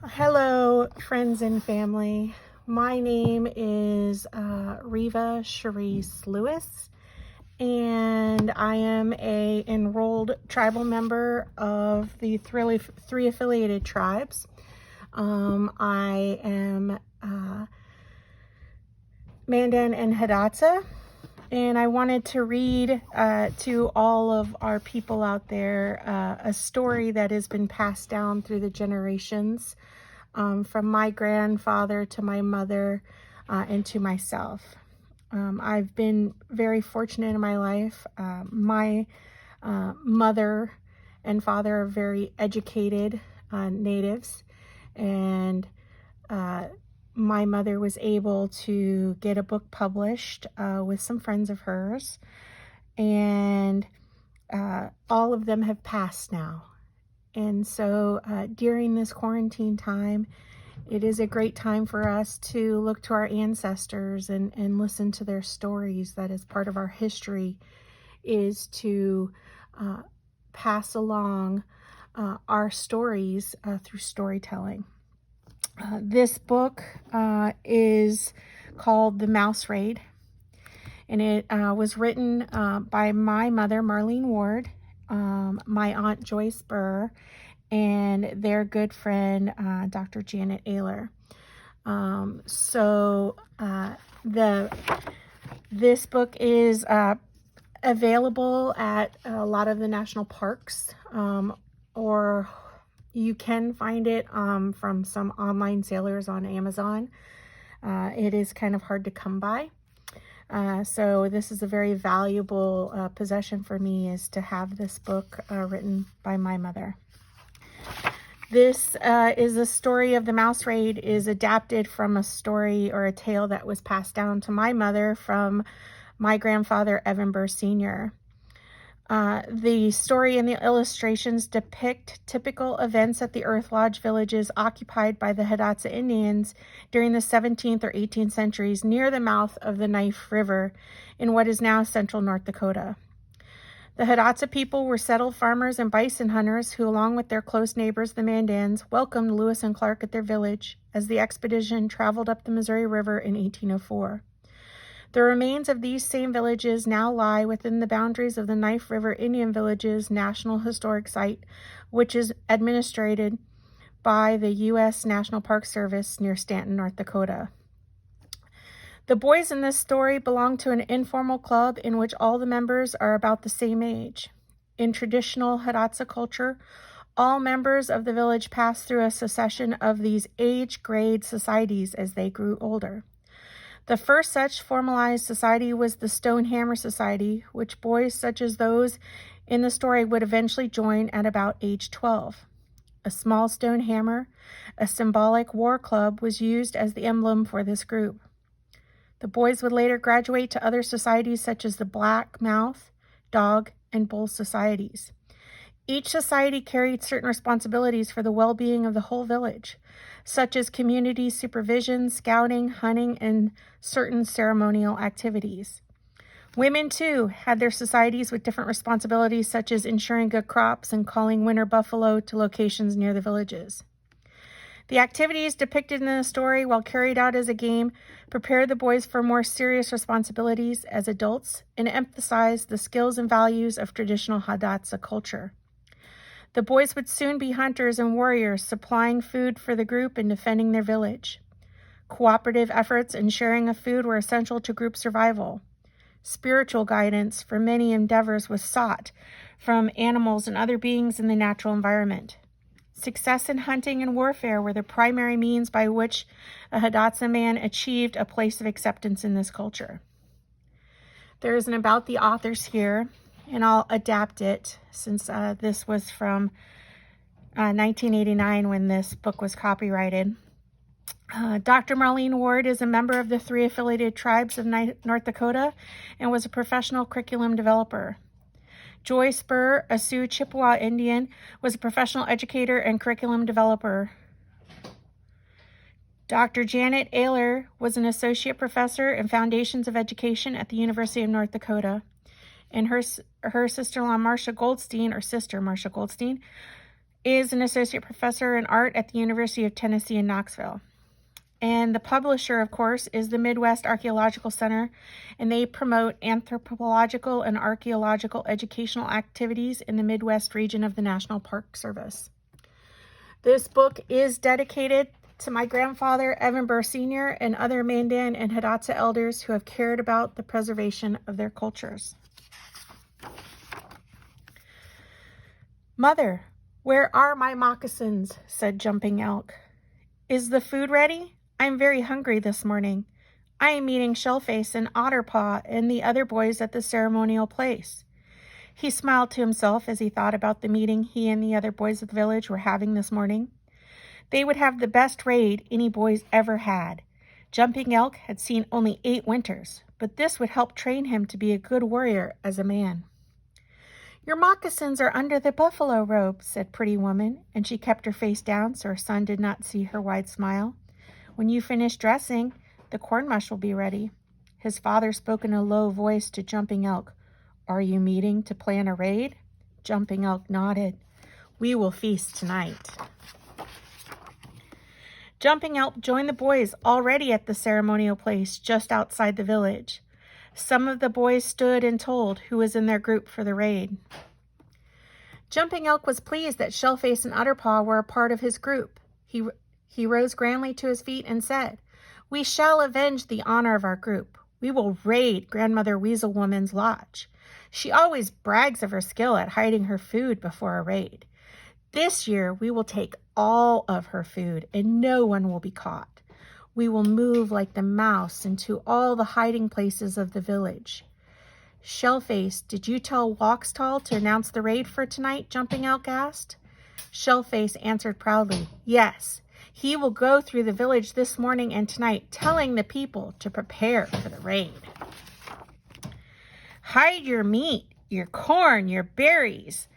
Hello, friends and family. My name is Riva Charisse Lewis, and I am a enrolled tribal member of the three affiliated tribes. I am Mandan and Hidatsa, and I wanted to read to all of our people out there a story that has been passed down through the generations. From my grandfather to my mother and to myself. I've been very fortunate in my life. My mother and father are very educated natives, and my mother was able to get a book published with some friends of hers, and all of them have passed now. And so during this quarantine time, it is a great time for us to look to our ancestors and listen to their stories. That is part of our history, is to pass along our stories through storytelling. This book is called The Mouse Raid, and it was written by my mother, Marlene Ward, my aunt Joyce Burr, and their good friend Dr. Janet Ayler. This book is available at a lot of the national parks, or you can find it from some online sellers on Amazon. It is kind of hard to come by. So this is a very valuable possession for me, is to have this book written by my mother. This is a story of the Mouse Raid, is adapted from a story or a tale that was passed down to my mother from my grandfather, Evan Burr Sr. The story and the illustrations depict typical events at the Earth Lodge villages occupied by the Hidatsa Indians during the 17th or 18th centuries near the mouth of the Knife River in what is now central North Dakota. The Hidatsa people were settled farmers and bison hunters who, along with their close neighbors, the Mandans, welcomed Lewis and Clark at their village as the expedition traveled up the Missouri River in 1804. The remains of these same villages now lie within the boundaries of the Knife River Indian Villages National Historic Site, which is administered by the U.S. National Park Service near Stanton, North Dakota. The boys in this story belong to an informal club in which all the members are about the same age. In traditional Hidatsa culture, all members of the village passed through a succession of these age-grade societies as they grew older. The first such formalized society was the Stone Hammer Society, which boys such as those in the story would eventually join at about age 12. A small stone hammer, a symbolic war club, was used as the emblem for this group. The boys would later graduate to other societies such as the Black Mouth, Dog, and Bull societies. Each society carried certain responsibilities for the well-being of the whole village, such as community supervision, scouting, hunting, and certain ceremonial activities. Women, too, had their societies with different responsibilities, such as ensuring good crops and calling winter buffalo to locations near the villages. The activities depicted in the story, while carried out as a game, prepared the boys for more serious responsibilities as adults and emphasized the skills and values of traditional Hidatsa culture. The boys would soon be hunters and warriors, supplying food for the group and defending their village. Cooperative efforts and sharing of food were essential to group survival. Spiritual guidance for many endeavors was sought from animals and other beings in the natural environment. Success in hunting and warfare were the primary means by which a Hidatsa man achieved a place of acceptance in this culture. There is an about the authors here, and I'll adapt it since this was from 1989 when this book was copyrighted. Dr. Marlene Ward is a member of the three affiliated tribes of North Dakota and was a professional curriculum developer. Joyce Burr, a Sioux Chippewa Indian, was a professional educator and curriculum developer. Dr. Janet Ayler was an associate professor in Foundations of Education at the University of North Dakota. And her sister-in-law, Marcia Goldstein, is an associate professor in art at the University of Tennessee in Knoxville. And the publisher, of course, is the Midwest Archaeological Center, and they promote anthropological and archaeological educational activities in the Midwest region of the National Park Service. This book is dedicated to my grandfather, Evan Burr Sr., and other Mandan and Hidatsa elders who have cared about the preservation of their cultures. "Mother, where are my moccasins?" said Jumping Elk. "Is the food ready? I'm very hungry this morning. I am meeting Shellface and Otterpaw and the other boys at the ceremonial place." He smiled to himself as he thought about the meeting he and the other boys of the village were having this morning. They would have the best raid any boys ever had. Jumping Elk had seen only 8 winters, but this would help train him to be a good warrior as a man. "Your moccasins are under the buffalo robe," said Pretty Woman, and she kept her face down so her son did not see her wide smile. "When you finish dressing, the corn mush will be ready." His father spoke in a low voice to Jumping Elk. "Are you meeting to plan a raid?" Jumping Elk nodded. "We will feast tonight." Jumping Elk joined the boys already at the ceremonial place just outside the village. Some of the boys stood and told who was in their group for the raid. Jumping Elk was pleased that Shellface and Otterpaw were a part of his group. He rose grandly to his feet and said, "We shall avenge the honor of our group. We will raid Grandmother Weasel Woman's lodge. She always brags of her skill at hiding her food before a raid. This year, we will take all of her food and no one will be caught. We will move like the mouse into all the hiding places of the village." "Shellface, did you tell Waxtall to announce the raid for tonight?" Jumping Elk asked. Shellface answered proudly, "Yes. He will go through the village this morning and tonight, telling the people to prepare for the raid." "Hide your meat, your corn, your berries.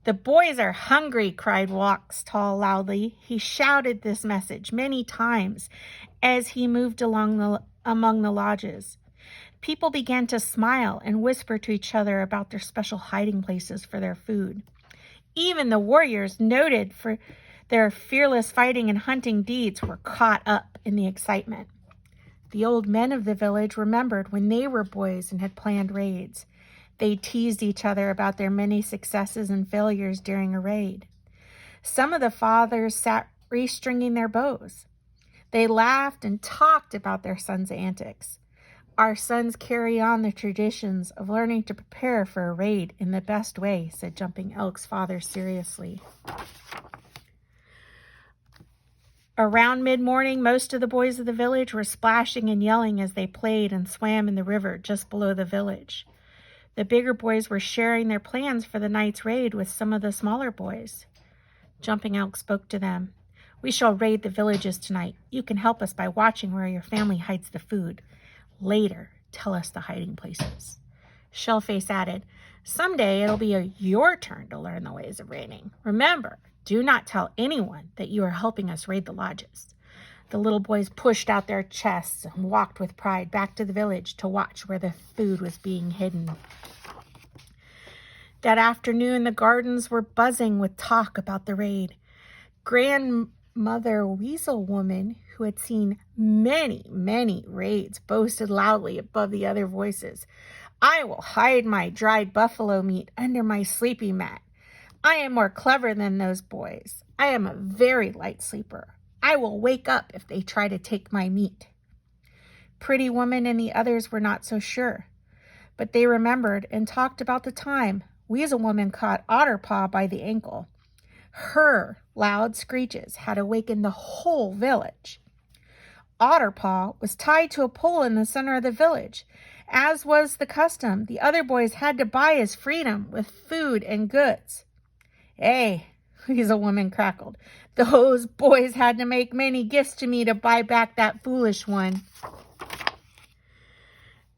The boys are hungry," cried Waxtall loudly. He shouted this message many times as he moved among the lodges. People began to smile and whisper to each other about their special hiding places for their food. Even the warriors, noted for their fearless fighting and hunting deeds, were caught up in the excitement. The old men of the village remembered when they were boys and had planned raids. They teased each other about their many successes and failures during a raid. Some of the fathers sat restringing their bows. They laughed and talked about their sons' antics. "Our sons carry on the traditions of learning to prepare for a raid in the best way," said Jumping Elk's father seriously. Around mid-morning, most of the boys of the village were splashing and yelling as they played and swam in the river just below the village. The bigger boys were sharing their plans for the night's raid with some of the smaller boys. Jumping Elk spoke to them. "We shall raid the villages tonight. You can help us by watching where your family hides the food. Later, tell us the hiding places." Shellface added, "Someday it'll be your turn to learn the ways of raiding. Remember, do not tell anyone that you are helping us raid the lodges." The little boys pushed out their chests and walked with pride back to the village to watch where the food was being hidden. That afternoon, the gardens were buzzing with talk about the raid. Grandmother Weasel Woman, who had seen many, many raids, boasted loudly above the other voices. "I will hide my dried buffalo meat under my sleeping mat. I am more clever than those boys. I am a very light sleeper. I will wake up if they try to take my meat." Pretty Woman and the others were not so sure, but they remembered and talked about the time Weasel Woman caught Otterpaw by the ankle. Her loud screeches had awakened the whole village. Otterpaw was tied to a pole in the center of the village. As was the custom, the other boys had to buy his freedom with food and goods. "Hey," Weasel Woman crackled, "those boys had to make many gifts to me to buy back that foolish one."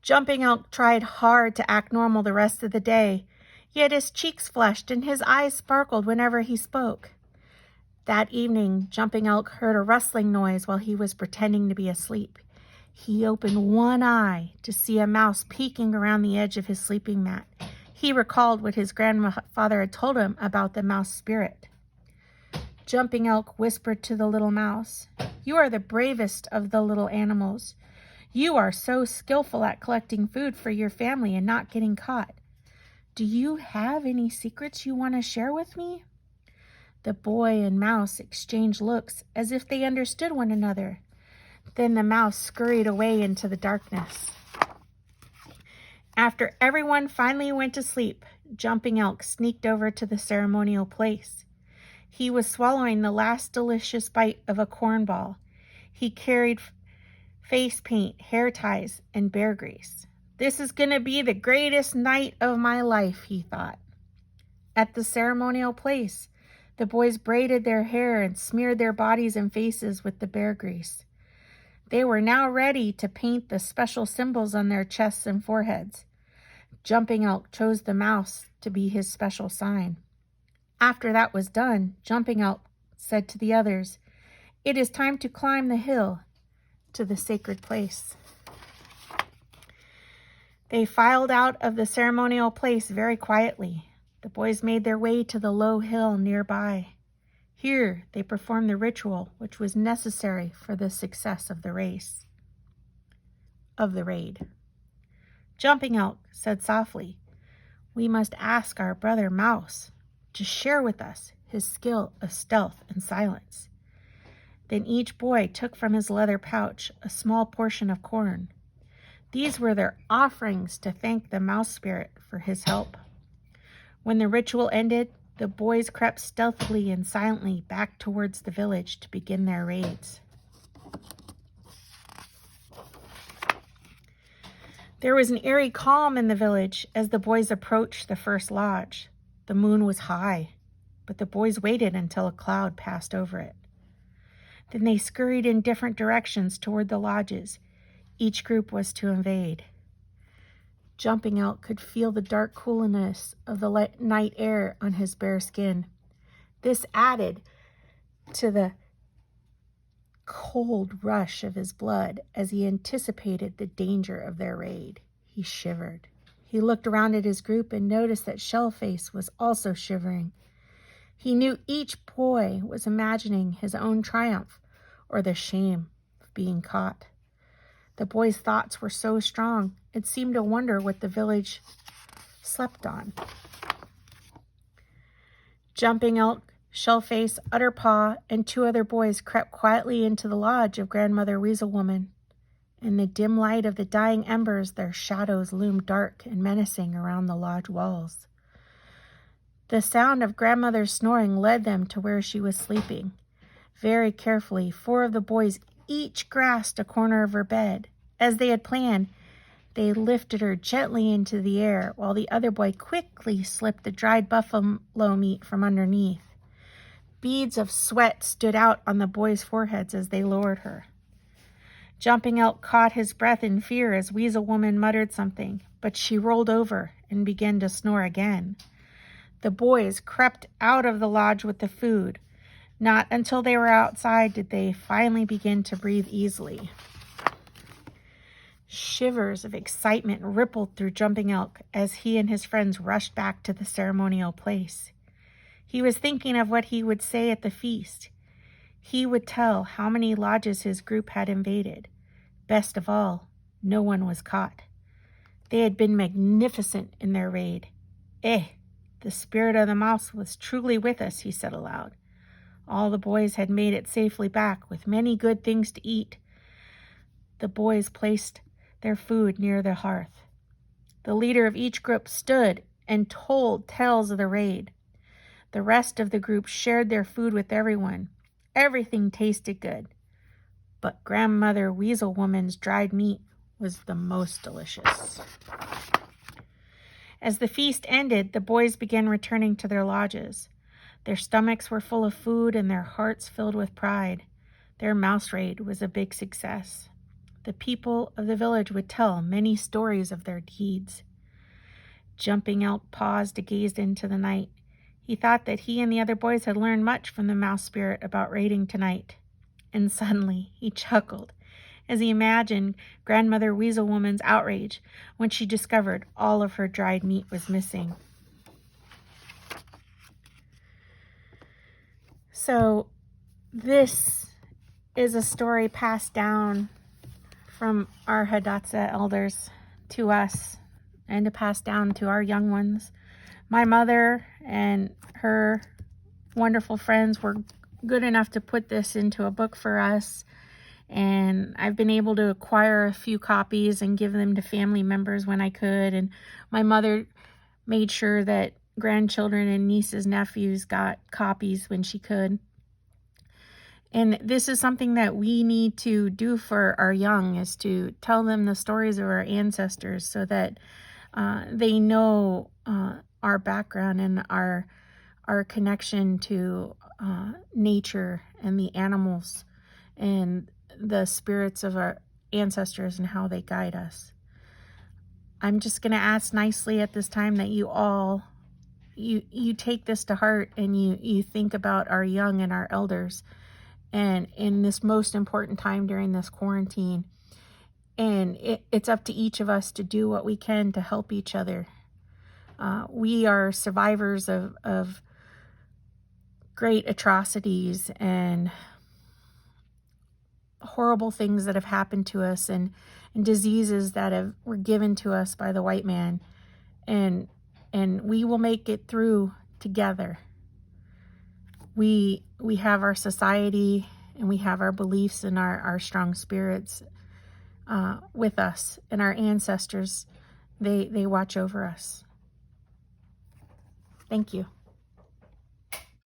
Jumping Elk tried hard to act normal the rest of the day, yet his cheeks flushed and his eyes sparkled whenever he spoke. That evening, Jumping Elk heard a rustling noise while he was pretending to be asleep. He opened one eye to see a mouse peeking around the edge of his sleeping mat. He recalled what his grandfather had told him about the mouse spirit. Jumping Elk whispered to the little mouse, "You are the bravest of the little animals. You are so skillful at collecting food for your family and not getting caught. Do you have any secrets you want to share with me?" The boy and mouse exchanged looks as if they understood one another. Then the mouse scurried away into the darkness. After everyone finally went to sleep, Jumping Elk sneaked over to the ceremonial place. He was swallowing the last delicious bite of a cornball. He carried face paint, hair ties, and bear grease. "This is going to be the greatest night of my life," he thought. At the ceremonial place, the boys braided their hair and smeared their bodies and faces with the bear grease. They were now ready to paint the special symbols on their chests and foreheads. Jumping Elk chose the mouse to be his special sign. After that was done, Jumping Elk said to the others, "It is time to climb the hill to the sacred place." They filed out of the ceremonial place very quietly. The boys made their way to the low hill nearby. Here they performed the ritual which was necessary for the success of the raid. Jumping Elk said softly, "We must ask our brother Mouse to share with us his skill of stealth and silence." Then each boy took from his leather pouch a small portion of corn. These were their offerings to thank the mouse spirit for his help. When the ritual ended, the boys crept stealthily and silently back towards the village to begin their raids. There was an eerie calm in the village as the boys approached the first lodge. The moon was high, but the boys waited until a cloud passed over it. Then they scurried in different directions toward the lodges. Each group was to invade. Jumping Elk could feel the dark coolness of the night air on his bare skin. This added to the cold rush of his blood as he anticipated the danger of their raid. He shivered. He looked around at his group and noticed that Shellface was also shivering. He knew each boy was imagining his own triumph or the shame of being caught. The boys' thoughts were so strong, it seemed to wonder what the village slept on. Jumping Elk, Shellface, Utterpaw, and 2 other boys crept quietly into the lodge of Grandmother Weasel Woman. In the dim light of the dying embers, their shadows loomed dark and menacing around the lodge walls. The sound of Grandmother's snoring led them to where she was sleeping. Very carefully, 4 of the boys each grasped a corner of her bed. As they had planned, they lifted her gently into the air, while the other boy quickly slipped the dried buffalo meat from underneath. Beads of sweat stood out on the boys' foreheads as they lowered her. Jumping Elk caught his breath in fear as Weasel Woman muttered something, but she rolled over and began to snore again. The boys crept out of the lodge with the food. Not until they were outside did they finally begin to breathe easily. Shivers of excitement rippled through Jumping Elk as he and his friends rushed back to the ceremonial place. He was thinking of what he would say at the feast. He would tell how many lodges his group had invaded. Best of all, no one was caught. They had been magnificent in their raid. The spirit of the mouse was truly with us, he said aloud. All the boys had made it safely back with many good things to eat. The boys placed their food near the hearth. The leader of each group stood and told tales of the raid. The rest of the group shared their food with everyone. Everything tasted good, but Grandmother Weasel Woman's dried meat was the most delicious. As the feast ended, the boys began returning to their lodges. Their stomachs were full of food and their hearts filled with pride. Their mouse raid was a big success. The people of the village would tell many stories of their deeds. Jumping Elk paused to gaze into the night. He thought that he and the other boys had learned much from the mouse spirit about raiding tonight. And suddenly he chuckled as he imagined Grandmother Weasel Woman's outrage when she discovered all of her dried meat was missing. So this is a story passed down from our Hidatsa elders to us and to pass down to our young ones. My mother and her wonderful friends were good enough to put this into a book for us, and I've been able to acquire a few copies and give them to family members when I could. And my mother made sure that grandchildren and nieces, nephews got copies when she could. And this is something that we need to do for our young, is to tell them the stories of our ancestors so that they know our background and our connection to nature and the animals and the spirits of our ancestors and how they guide us. I'm just going to ask nicely at this time that you all, you take this to heart, and you think about our young and our elders, and in this most important time during this quarantine. And it's up to each of us to do what we can to help each other. We are survivors of great atrocities and horrible things that have happened to us, and diseases that were given to us by the white man. And we will make it through together. We have our society, and we have our beliefs and our strong spirits with us, and our ancestors, they watch over us. Thank you.